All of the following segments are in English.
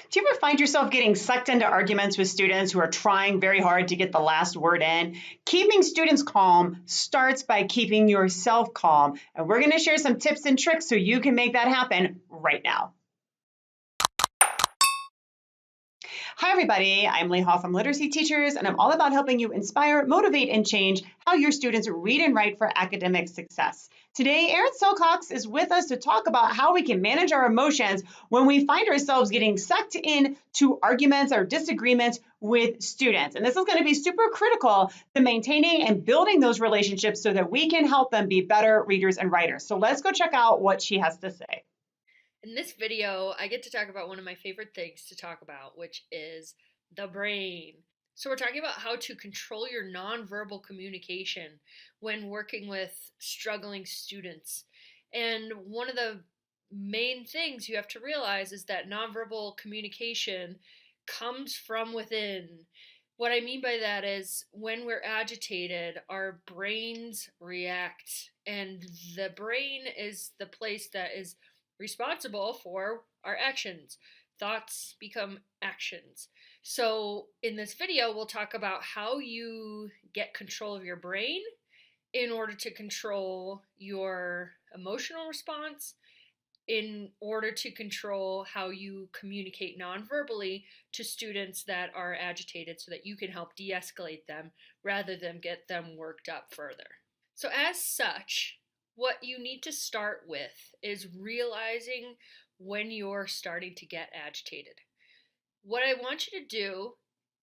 Do you ever find yourself getting sucked into arguments with students who are trying very hard to get the last word in? Keeping students calm starts by keeping yourself calm. And we're going to share some tips and tricks so you can make that happen right now. Hi, everybody. I'm Lee Hoff from Literacy Teachers, and I'm all about helping you inspire, motivate, and change how your students read and write for academic success. Today, Erin Silcox is with us to talk about how we can manage our emotions when we find ourselves getting sucked into arguments or disagreements with students. And this is going to be super critical to maintaining and building those relationships so that we can help them be better readers and writers. So let's go check out what she has to say. In this video, I get to talk about one of my favorite things to talk about, which is the brain. So we're talking about how to control your nonverbal communication when working with struggling students. And one of the main things you have to realize is that nonverbal communication comes from within. What I mean by that is when we're agitated, our brains react, and the brain is the place that is responsible for our actions. Thoughts become actions. So in this video, we'll talk about how you get control of your brain in order to control your emotional response, in order to control how you communicate nonverbally to students that are agitated so that you can help de-escalate them rather than get them worked up further. So as such, what you need to start with is realizing when you're starting to get agitated. What I want you to do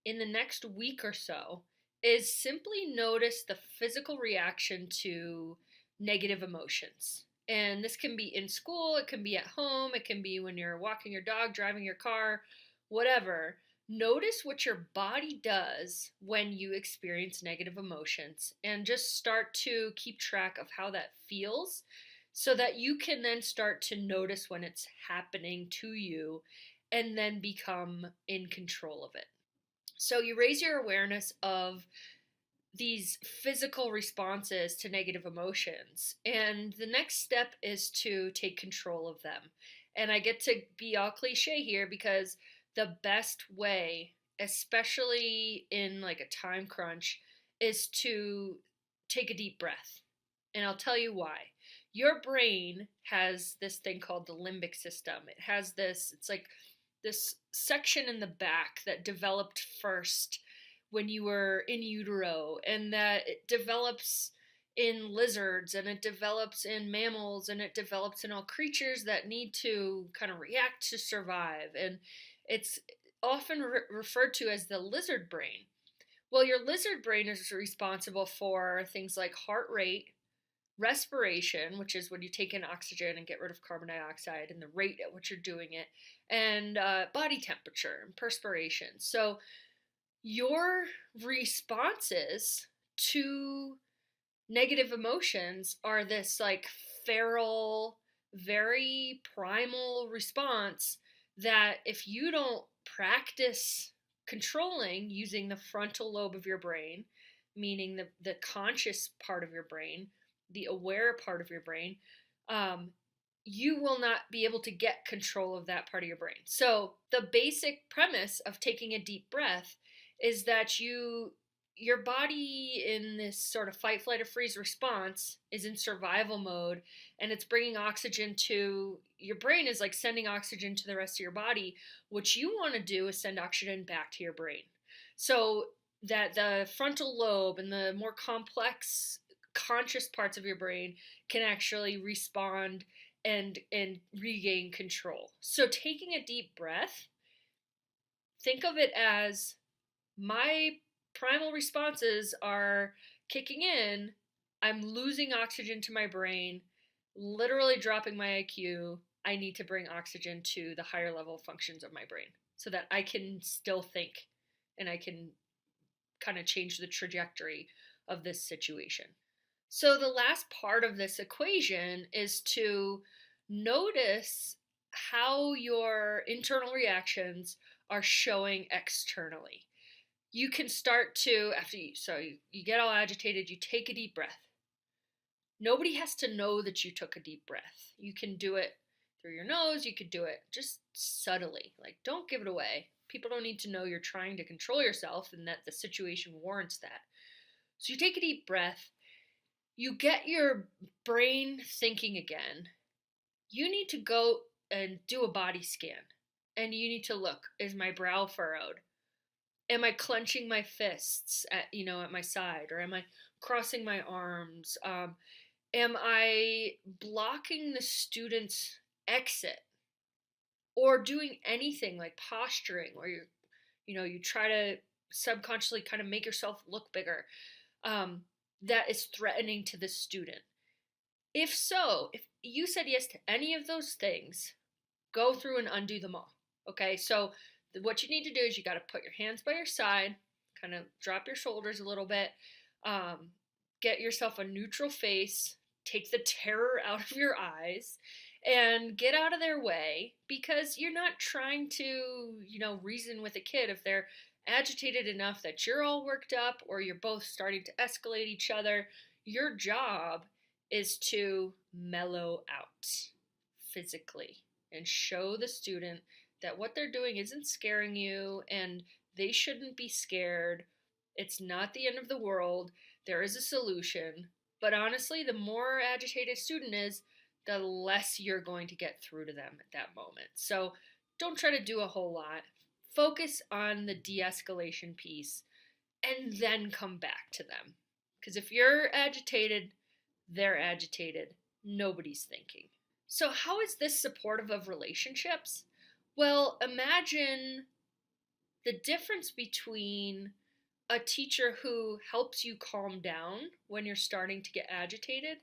in the next week or so is simply notice the physical reaction to negative emotions. And this can be in school, it can be at home, it can be when you're walking your dog, driving your car, whatever. Notice what your body does when you experience negative emotions and just start to keep track of how that feels so that you can then start to notice when it's happening to you and then become in control of it. So you raise your awareness of these physical responses to negative emotions, and the next step is to take control of them. And I get to be all cliche here because the best way, especially in like a time crunch, is to take a deep breath. And I'll tell you why. Your brain has this thing called the limbic system. It has this, it's like this section in the back that developed first when you were in utero, and that it develops in lizards, and it develops in mammals, and it develops in all creatures that need to kind of react to survive. And it's often referred to as the lizard brain. Well, your lizard brain is responsible for things like heart rate, respiration, which is when you take in oxygen and get rid of carbon dioxide, and the rate at which you're doing it, and body temperature and perspiration. So your responses to negative emotions are this like feral, very primal response that if you don't practice controlling using the frontal lobe of your brain, meaning the conscious part of your brain, the aware part of your brain, you will not be able to get control of that part of your brain. So the basic premise of taking a deep breath is that your body in this sort of fight, flight, or freeze response is in survival mode, and it's bringing oxygen to your brain, is like sending oxygen to the rest of your body. What you want to do is send oxygen back to your brain, so that the frontal lobe and the more complex conscious parts of your brain can actually respond and regain control. So taking a deep breath, think of it as my primal responses are kicking in. I'm losing oxygen to my brain, literally dropping my IQ. I need to bring oxygen to the higher level functions of my brain so that I can still think and I can kind of change the trajectory of this situation. So the last part of this equation is to notice how your internal reactions are showing externally. You can start to, you get all agitated, you take a deep breath. Nobody has to know that you took a deep breath. You can do it through your nose. You could do it just subtly. Like, don't give it away. People don't need to know you're trying to control yourself and that the situation warrants that. So you take a deep breath. You get your brain thinking again. You need to go and do a body scan. And you need to look, is my brow furrowed? Am I clenching my fists at my side, or am I crossing my arms? Am I blocking the student's exit, or doing anything like posturing, where you try to subconsciously kind of make yourself look bigger, that is threatening to the student? If so, if you said yes to any of those things, go through and undo them all. Okay, so what you need to do is you got to put your hands by your side, kind of drop your shoulders a little bit, get yourself a neutral face, take the terror out of your eyes, and get out of their way, because you're not trying to, reason with a kid if they're agitated enough that you're all worked up or you're both starting to escalate each other. Your job is to mellow out physically and show the student that what they're doing isn't scaring you and they shouldn't be scared. It's not the end of the world. There is a solution. But honestly, the more agitated a student is, the less you're going to get through to them at that moment. So don't try to do a whole lot. Focus on the de-escalation piece and then come back to them. Because if you're agitated, they're agitated. Nobody's thinking. So how is this supportive of relationships? Well, imagine the difference between a teacher who helps you calm down when you're starting to get agitated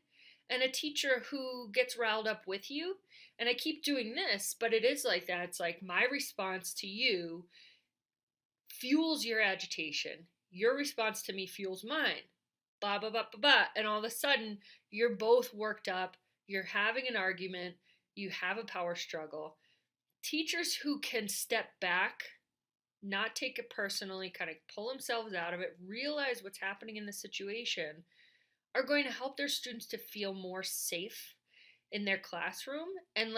and a teacher who gets riled up with you. And I keep doing this, but it is like that. It's like my response to you fuels your agitation. Your response to me fuels mine. Blah, blah, blah, blah, blah. And all of a sudden, you're both worked up. You're having an argument. You have a power struggle. Teachers who can step back, not take it personally, kind of pull themselves out of it, realize what's happening in the situation, are going to help their students to feel more safe in their classroom. And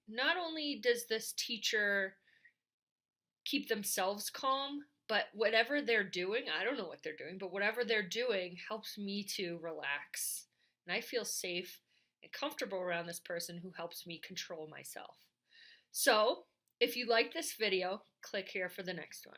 not only does this teacher keep themselves calm, but whatever they're doing, I don't know what they're doing, but whatever they're doing helps me to relax. And I feel safe and comfortable around this person who helps me control myself. So, if you like this video, click here for the next one.